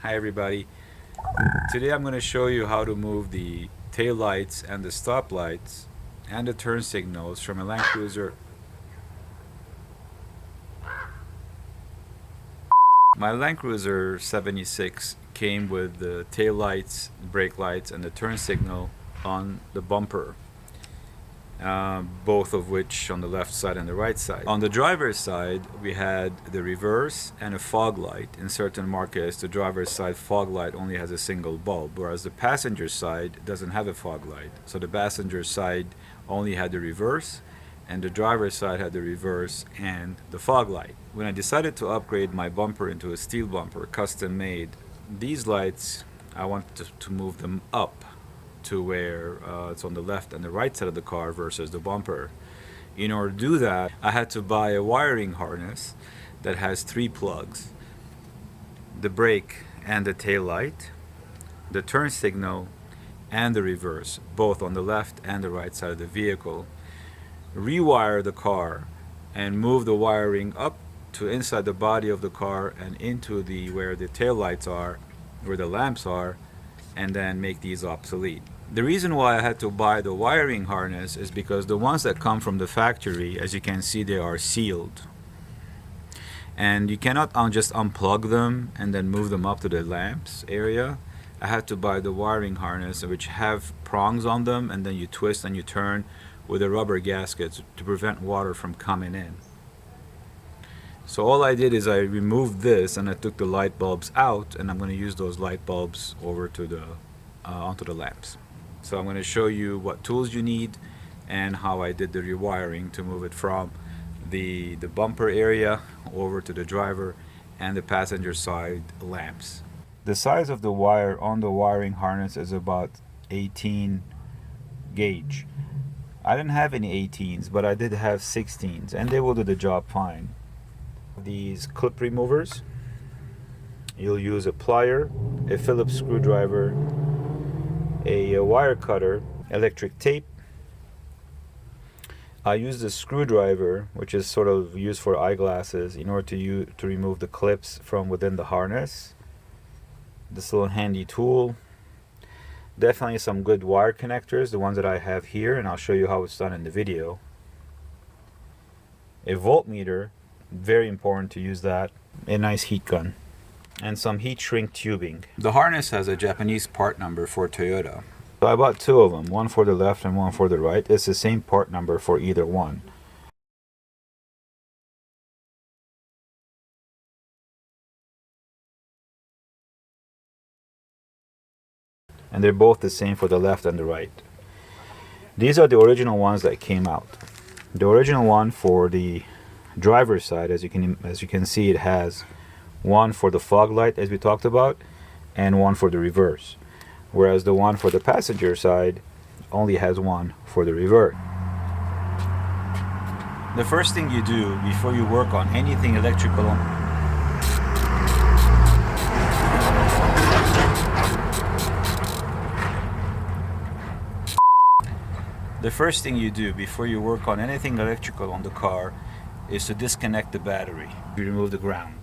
Hi everybody. Today I'm going to show you how to move the tail lights and the stop lights and the turn signals from a Land Cruiser. My Land Cruiser 76 came with the tail lights, brake lights and the turn signal on the bumper. Both of which on the left side and the right side. On the driver's side, we had the reverse and a fog light. In certain markets, the driver's side fog light only has a single bulb, whereas the passenger side doesn't have a fog light. So the passenger side only had the reverse, and the driver's side had the reverse and the fog light. When I decided to upgrade my bumper into a steel bumper, custom made, these lights, I wanted to move them up to where it's on the left and the right side of the car versus the bumper. In order to do that, I had to buy a wiring harness that has 3 plugs: the brake and the tail light, the turn signal and the reverse, both on the left and the right side of the vehicle. Rewire the car and move the wiring up to inside the body of the car and into the where the tail lights are, where the lamps are, and then make these obsolete. The reason why I had to buy the wiring harness is because the ones that come from the factory, as you can see, they are sealed. And you cannot just unplug them and then move them up to the lamps area. I had to buy the wiring harness, which have prongs on them, and then you twist and you turn with a rubber gasket to prevent water from coming in. So all I did is I removed this and I took the light bulbs out, and I'm going to use those light bulbs over to the onto the lamps. So I'm going to show you what tools you need and how I did the rewiring to move it from the bumper area over to the driver and the passenger side lamps. The size of the wire on the wiring harness is about 18 gauge. I didn't have any 18s, but I did have 16s, and they will do the job fine. These clip removers, you'll use a plier, a Phillips screwdriver, a wire cutter, electric tape. I use the screwdriver, which is sort of used for eyeglasses, in order to remove the clips from within the harness. This little handy tool. Definitely some good wire connectors, the ones that I have here, and I'll show you how it's done in the video. A voltmeter, very important to use that. A nice heat gun. And some heat shrink tubing. The harness has a Japanese part number for Toyota. So I bought 2 of them, one for the left and one for the right. It's the same part number for either one. And they're both the same for the left and the right. These are the original ones that came out. The original one for the driver's side, as you can see, it has one for the fog light, as we talked about, and one for the reverse, whereas the one for the passenger side only has one for the reverse. The first thing you do before you work on anything electrical on the car is to disconnect the battery. You remove the ground.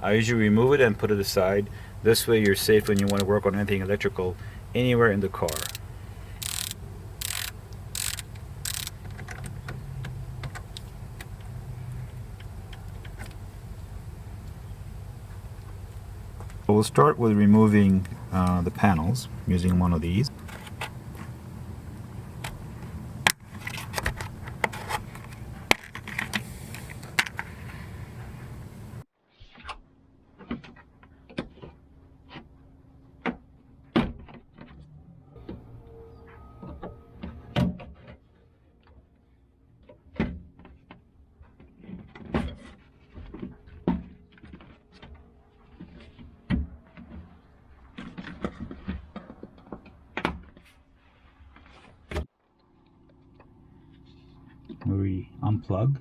I usually remove it and put it aside. This way you're safe when you want to work on anything electrical anywhere in the car. We'll start with removing the panels using one of these. We unplug.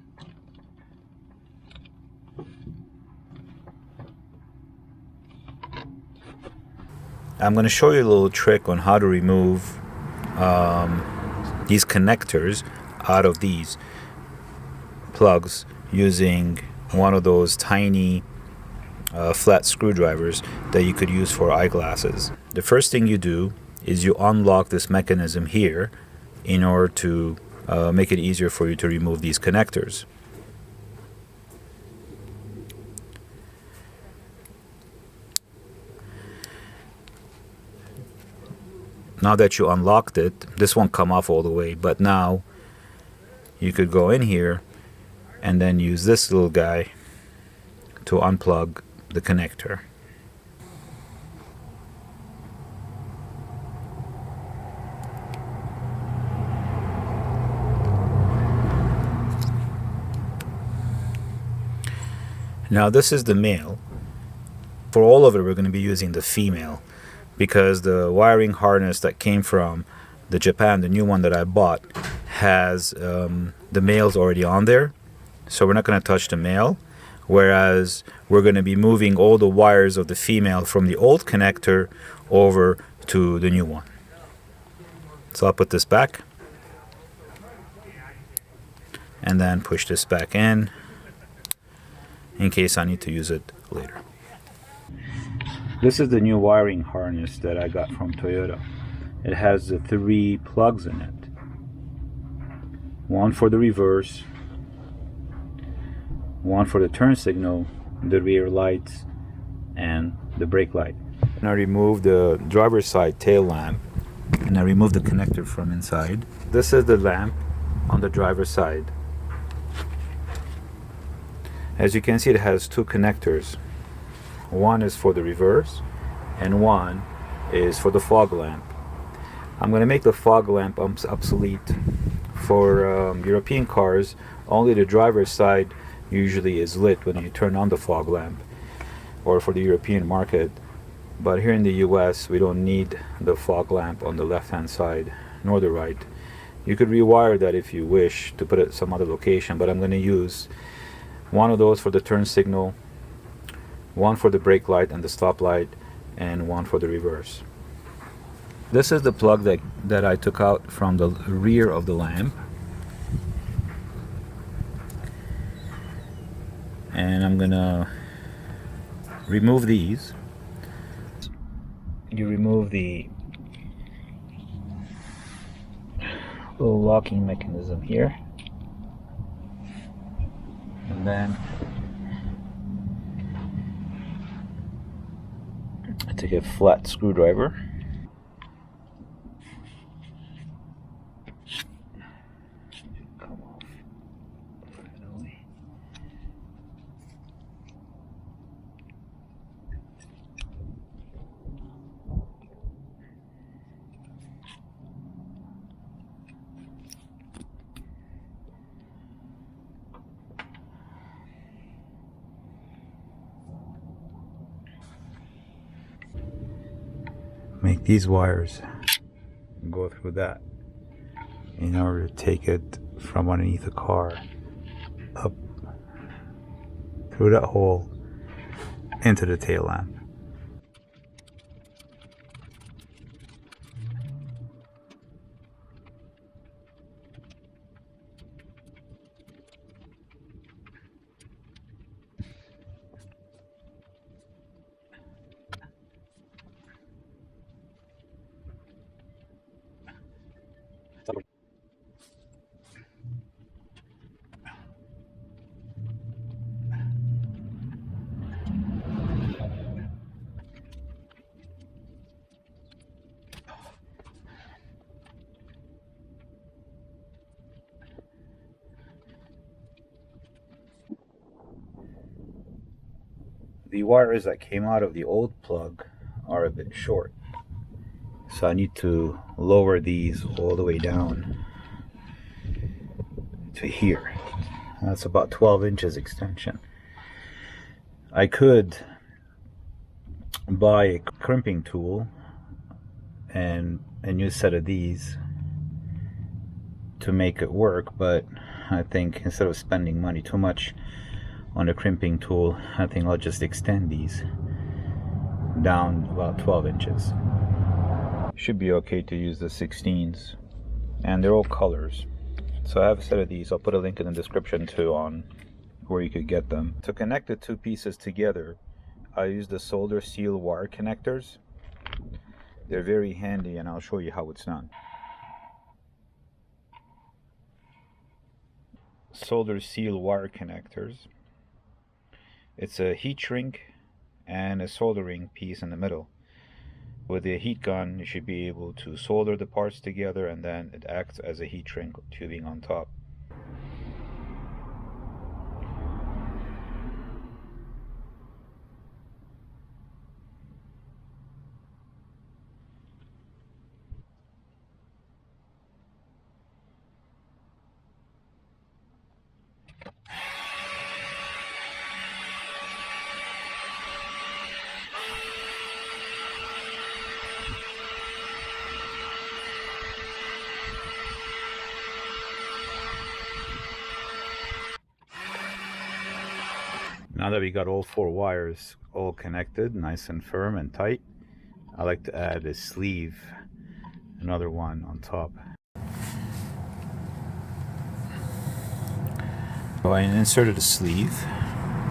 I'm going to show you a little trick on how to remove these connectors out of these plugs using one of those tiny flat screwdrivers that you could use for eyeglasses. The first thing you do is you unlock this mechanism here in order to make it easier for you to remove these connectors. Now that you unlocked it, this won't come off all the way, but now you could go in here and then use this little guy to unplug the connector. Now this is the male. For all of it, we're going to be using the female, because the wiring harness that came from the Japan, the new one that I bought, has the males already on there. So we're not going to touch the male, whereas we're going to be moving all the wires of the female from the old connector over to the new one. So I'll put this back and then push this back in case I need to use it later. This is the new wiring harness that I got from Toyota. It has the 3 plugs in it. One for the reverse, one for the turn signal, the rear lights, and the brake light. And I removed the driver's side tail lamp, and I removed the connector from inside. This is the lamp on the driver's side. As you can see, it has 2 connectors. One is for the reverse, and one is for the fog lamp. I'm going to make the fog lamp obsolete. For European cars, only the driver's side usually is lit when you turn on the fog lamp, or for the European market. But here in the US, we don't need the fog lamp on the left-hand side, nor the right. You could rewire that if you wish to put it some other location, but I'm going to use one of those for the turn signal, one for the brake light and the stop light, and one for the reverse. This is the plug that I took out from the rear of the lamp. And I'm gonna remove these. You remove the little locking mechanism here. And then I take a flat screwdriver. Come off finally. Make these wires go through that in order to take it from underneath the car up through that hole into the tail lamp. The wires that came out of the old plug are a bit short, so I need to lower these all the way down to here. That's about 12 inches extension. I could buy a crimping tool and a new set of these to make it work, but I think instead of spending money too much on a crimping tool, I think I'll just extend these down about 12 inches. Should be okay to use the 16s, and they're all colors. So I have a set of these. I'll put a link in the description too on where you could get them. To connect the 2 pieces together, I use the solder seal wire connectors. They're very handy, and I'll show you how it's done. Solder seal wire connectors. It's a heat shrink and a soldering piece in the middle. With a heat gun, you should be able to solder the parts together, and then it acts as a heat shrink tubing on top. Now that we got all 4 wires all connected, nice and firm and tight, I like to add a sleeve, another one on top. So I inserted a sleeve,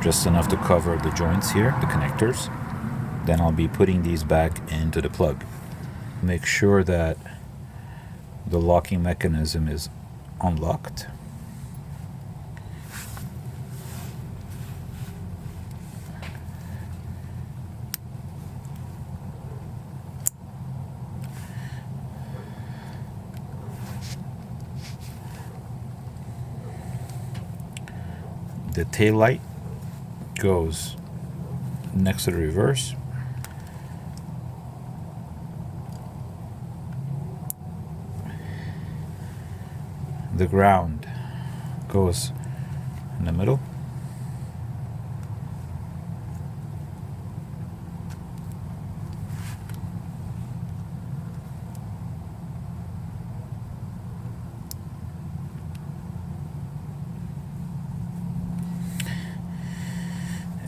just enough to cover the joints here, the connectors. Then I'll be putting these back into the plug. Make sure that the locking mechanism is unlocked. The tail light goes next to the reverse. The ground goes in the middle.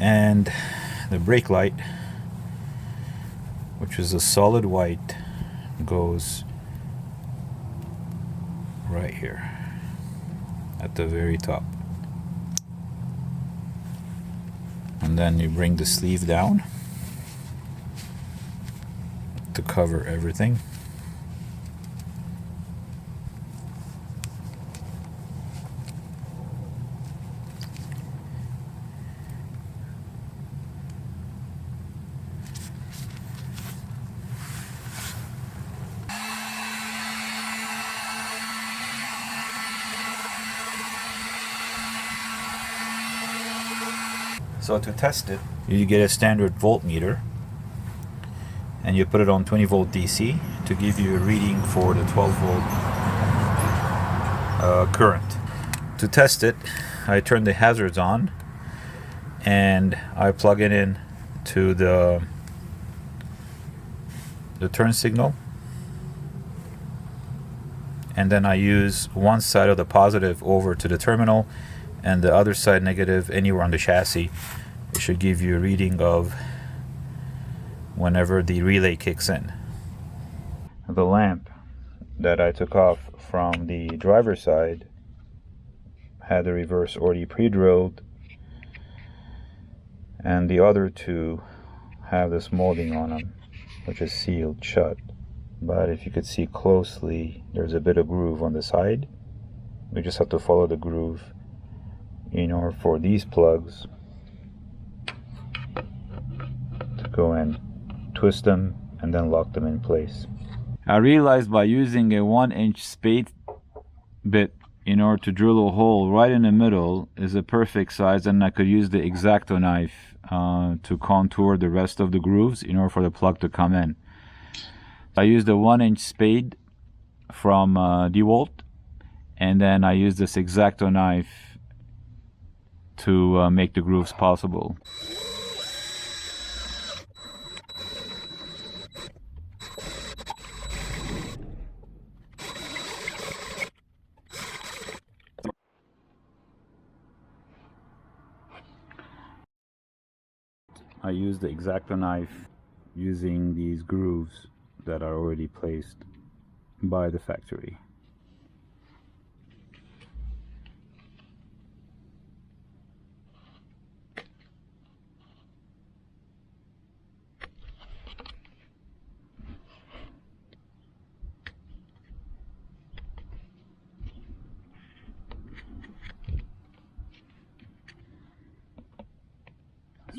And the brake light, which is a solid white, goes right here at the very top. And then you bring the sleeve down to cover everything. So to test it, you get a standard voltmeter and you put it on 20 volt DC to give you a reading for the 12 volt current. To test it, I turn the hazards on and I plug it in to the turn signal, and then I use one side of the positive over to the terminal and the other side negative anywhere on the chassis. It should give you a reading of whenever the relay kicks in. The lamp that I took off from the driver's side had the reverse already pre-drilled, and the other two have this molding on them, which is sealed shut. But if you could see closely, there's a bit of groove on the side. We just have to follow the groove in order for these plugs to go and twist them and then lock them in place. I realized by using a 1-inch spade bit in order to drill a hole right in the middle is a perfect size, and I could use the X-Acto knife to contour the rest of the grooves in order for the plug to come in. I used a 1-inch spade from DeWalt, and then I used this X-Acto knife to make the grooves possible. I use the X-Acto knife using these grooves that are already placed by the factory.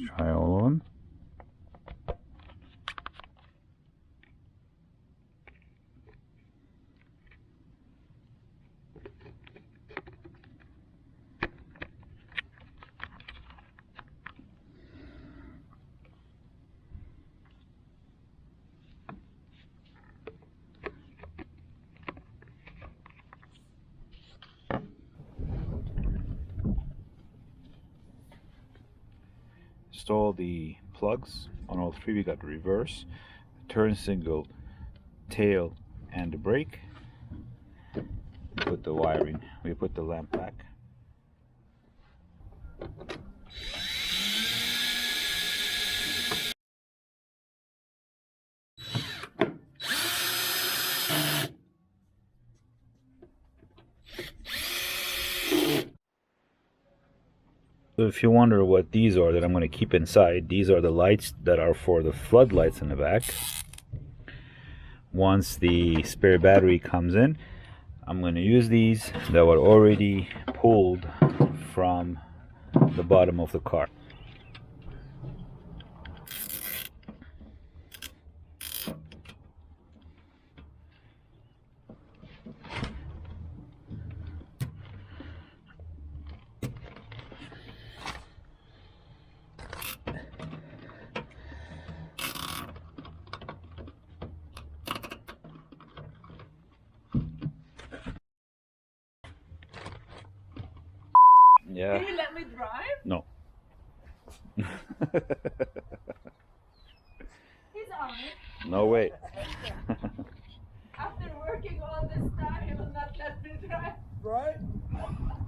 Try all of them. Install the plugs on all three. We got the reverse, turn signal, tail, and the brake. Put the wiring. We put the lamp back. So if you wonder what these are that I'm going to keep inside, these are the lights that are for the floodlights in the back. Once the spare battery comes in, I'm going to use these that were already pulled from the bottom of the car. Yeah. Can you let me drive? No. He's on it. No way. After working all this time, he will not let me drive. Right?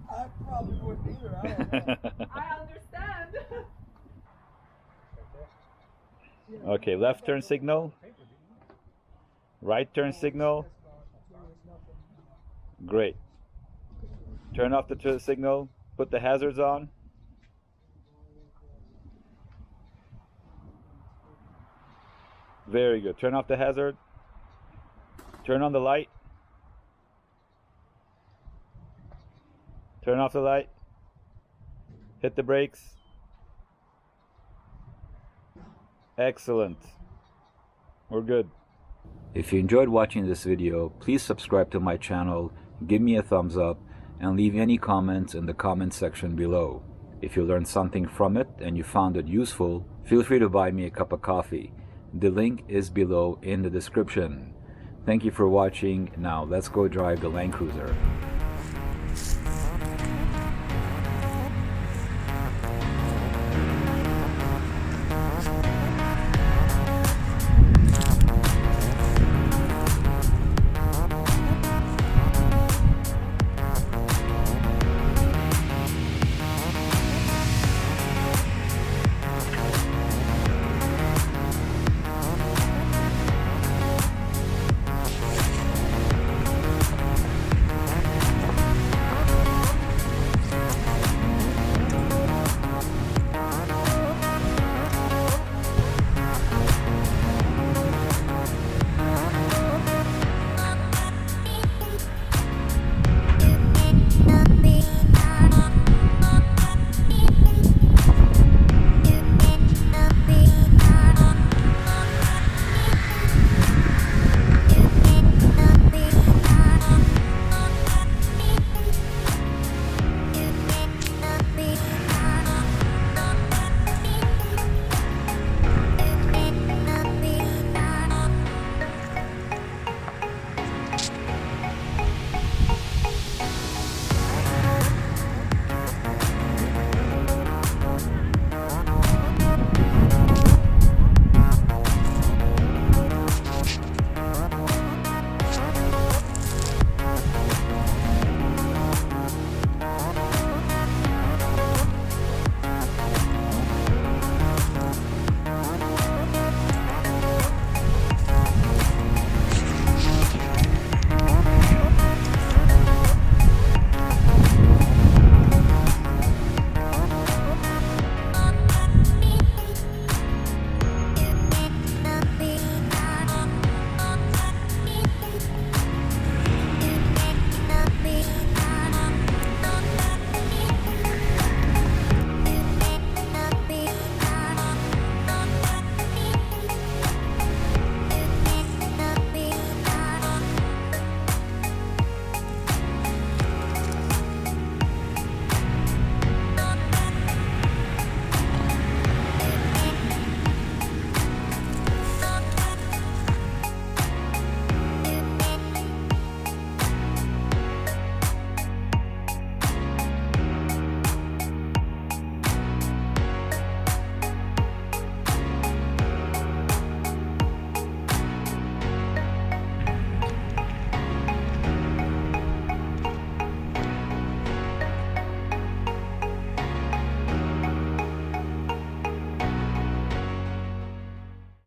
I probably wouldn't either. I don't know. I understand. Okay, left turn signal. Right turn signal. Great. Turn off the turn signal. Put the hazards on. Very good. Turn off the hazard. Turn on the light. Turn off the light. Hit the brakes. Excellent. We're good. If you enjoyed watching this video, please subscribe to my channel, give me a thumbs up, and leave any comments in the comment section below. If you learned something from it and you found it useful, feel free to buy me a cup of coffee. The link is below in the description. Thank you for watching. Now let's go drive the Land Cruiser.